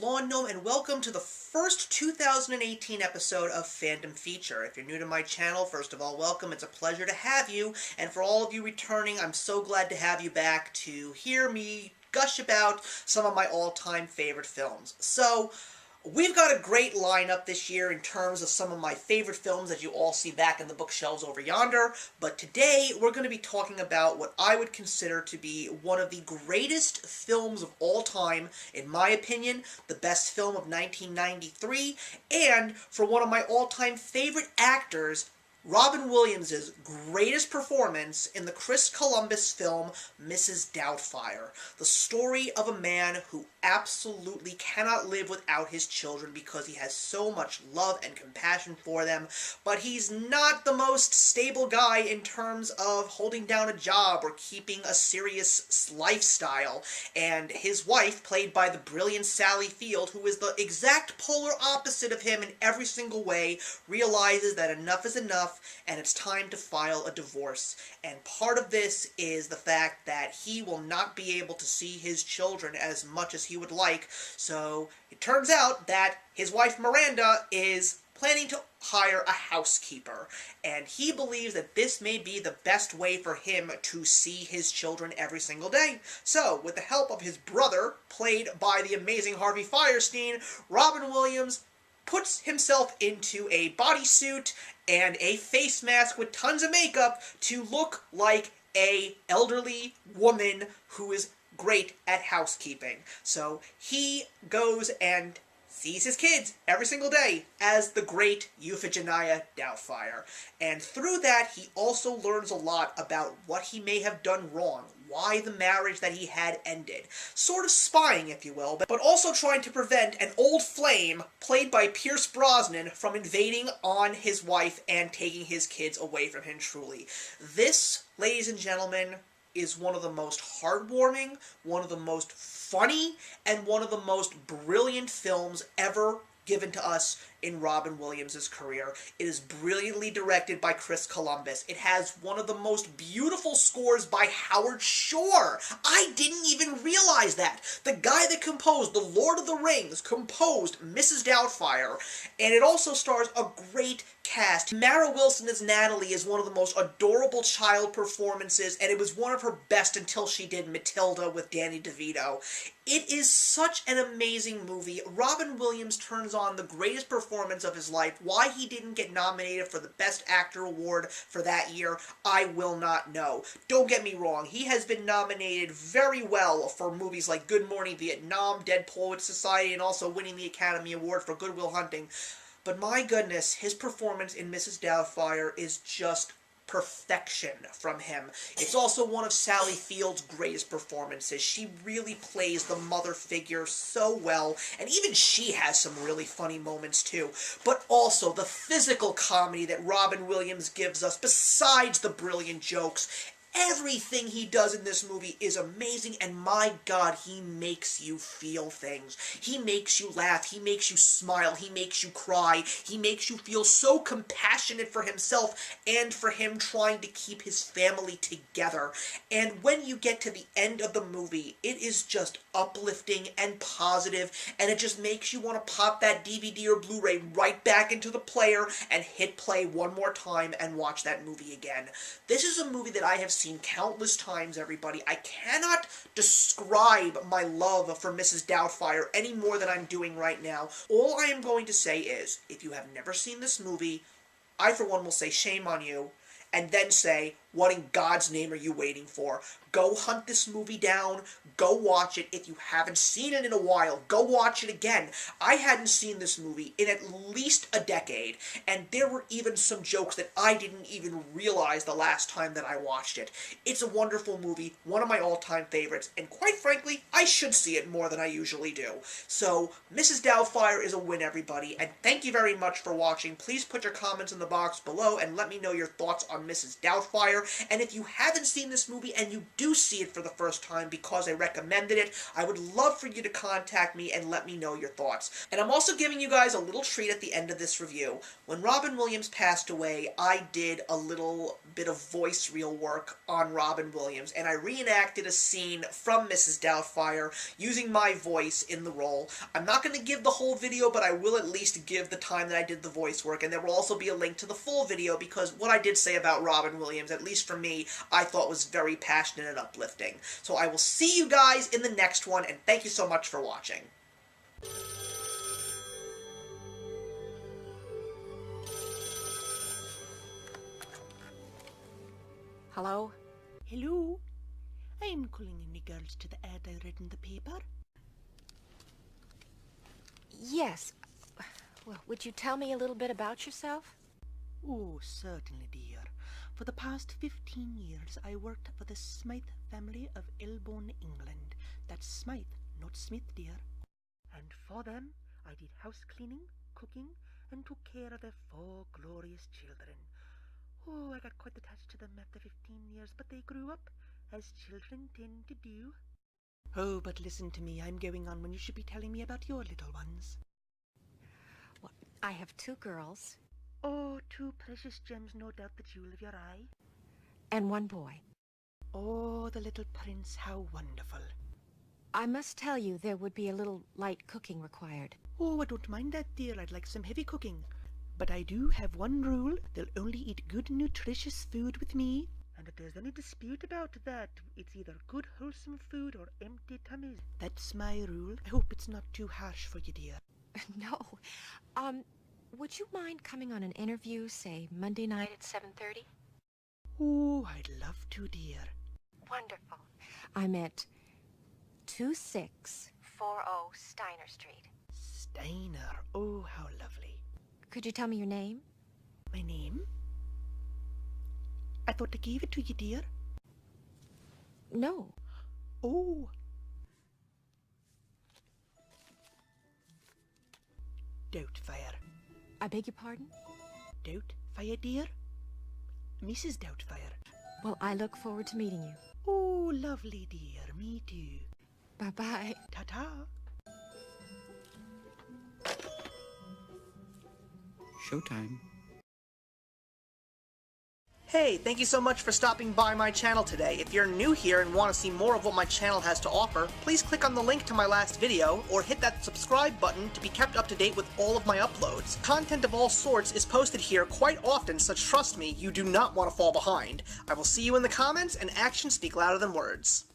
Lawn Gnome, and welcome to the first 2018 episode of Fandom Feature. If you're new to my channel, first of all, welcome. It's a pleasure to have you, and for all of you returning, I'm so glad to have you back to hear me gush about some of my all-time favorite films. So, we've got a great lineup this year in terms of some of my favorite films that you all see back in the bookshelves over yonder, but today we're going to be talking about what I would consider to be one of the greatest films of all time, in my opinion, the best film of 1993, and for one of my all-time favorite actors, Robin Williams' greatest performance in the Chris Columbus film, Mrs. Doubtfire. The story of a man who absolutely cannot live without his children because he has so much love and compassion for them, but he's not the most stable guy in terms of holding down a job or keeping a serious lifestyle. And his wife, played by the brilliant Sally Field, who is the exact polar opposite of him in every single way, realizes that enough is enough and it's time to file a divorce. And part of this is the fact that he will not be able to see his children as much as he would like, so it turns out that his wife Miranda is planning to hire a housekeeper, and he believes that this may be the best way for him to see his children every single day. So, with the help of his brother, played by the amazing Harvey Fierstein, Robin Williams puts himself into a bodysuit and a face mask with tons of makeup to look like an elderly woman who is great at housekeeping. So he goes and sees his kids every single day as the great Euphigenia Doubtfire. And through that, he also learns a lot about what he may have done wrong, why the marriage that he had ended. Sort of spying, if you will, but also trying to prevent an old flame, played by Pierce Brosnan, from invading on his wife and taking his kids away from him truly. This, ladies and gentlemen, is one of the most heartwarming, one of the most funny, and one of the most brilliant films ever given to us in Robin Williams' career. It is brilliantly directed by Chris Columbus. It has one of the most beautiful scores by Howard Shore. I didn't even realize that. The guy that composed The Lord of the Rings composed Mrs. Doubtfire, and it also stars a great cast. Mara Wilson as Natalie is one of the most adorable child performances, and it was one of her best until she did Matilda with Danny DeVito. It is such an amazing movie. Robin Williams turns on the greatest performance of his life. Why he didn't get nominated for the Best Actor award for that year, I will not know. Don't get me wrong, he has been nominated very well for movies like Good Morning Vietnam, Dead Poets Society, and also winning the Academy Award for Good Will Hunting. But my goodness, his performance in Mrs. Doubtfire is just perfection from him. It's also one of Sally Field's greatest performances. She really plays the mother figure so well, and even she has some really funny moments too. But also the physical comedy that Robin Williams gives us, besides the brilliant jokes. Everything he does in this movie is amazing, and my God, he makes you feel things. He makes you laugh, he makes you smile, he makes you cry, he makes you feel so compassionate for himself and for him trying to keep his family together. And when you get to the end of the movie, it is just uplifting and positive, and it just makes you want to pop that DVD or Blu-ray right back into the player and hit play one more time and watch that movie again. This is a movie that I have seen countless times, everybody. I cannot describe my love for Mrs. Doubtfire any more than I'm doing right now. All I am going to say is, if you have never seen this movie, I for one will say shame on you, and then say, what in God's name are you waiting for? Go hunt this movie down, go watch it. If you haven't seen it in a while, go watch it again. I hadn't seen this movie in at least a decade, and there were even some jokes that I didn't even realize the last time that I watched it. It's a wonderful movie, one of my all-time favorites, and quite frankly, I should see it more than I usually do. So, Mrs. Doubtfire is a win, everybody, and thank you very much for watching. Please put your comments in the box below and let me know your thoughts on Mrs. Doubtfire. Doubtfire, and if you haven't seen this movie and you do see it for the first time because I recommended it, I would love for you to contact me and let me know your thoughts. And I'm also giving you guys a little treat at the end of this review. When Robin Williams passed away, I did a little bit of voice reel work on Robin Williams, and I reenacted a scene from Mrs. Doubtfire using my voice in the role. I'm not going to give the whole video, but I will at least give the time that I did the voice work, and there will also be a link to the full video, because what I did say about Robin Williams, at least for me, I thought was very passionate and uplifting. So I will see you guys in the next one, and thank you so much for watching. Hello? Hello? I'm calling in regards to the ad I read in the paper. Yes. Well, would you tell me a little bit about yourself? Oh, certainly, dear. For the past 15 years, I worked for the Smythe family of Elborn, England. That's Smythe, not Smith, dear. And for them, I did house cleaning, cooking, and took care of their 4 glorious children. Oh, I got quite attached to them after 15 years, but they grew up, as children tend to do. Oh, but listen to me, I'm going on when you should be telling me about your little ones. Well, I have 2 girls. Oh, 2 precious gems, no doubt the jewel of your eye. And 1 boy. Oh, the little prince, how wonderful. I must tell you, there would be a little light cooking required. Oh, I don't mind that, dear. I'd like some heavy cooking. But I do have one rule. They'll only eat good, nutritious food with me. And if there's any dispute about that, it's either good, wholesome food or empty tummies. That's my rule. I hope it's not too harsh for you, dear. No. Would you mind coming on an interview, say, Monday night at 7:30? Oh, I'd love to, dear. Wonderful. I'm at 2640 Steiner Street. Steiner. Oh, how lovely. Could you tell me your name? My name? I thought I gave it to you, dear. No. Oh. Doubtfire. I beg your pardon? Doubtfire, dear? Mrs. Doubtfire. Well, I look forward to meeting you. Oh, lovely, dear. Me too. Bye-bye. Ta-ta. Showtime. Hey, thank you so much for stopping by my channel today. If you're new here and want to see more of what my channel has to offer, please click on the link to my last video, or hit that subscribe button to be kept up to date with all of my uploads. Content of all sorts is posted here quite often, so trust me, you do not want to fall behind. I will see you in the comments, and actions speak louder than words.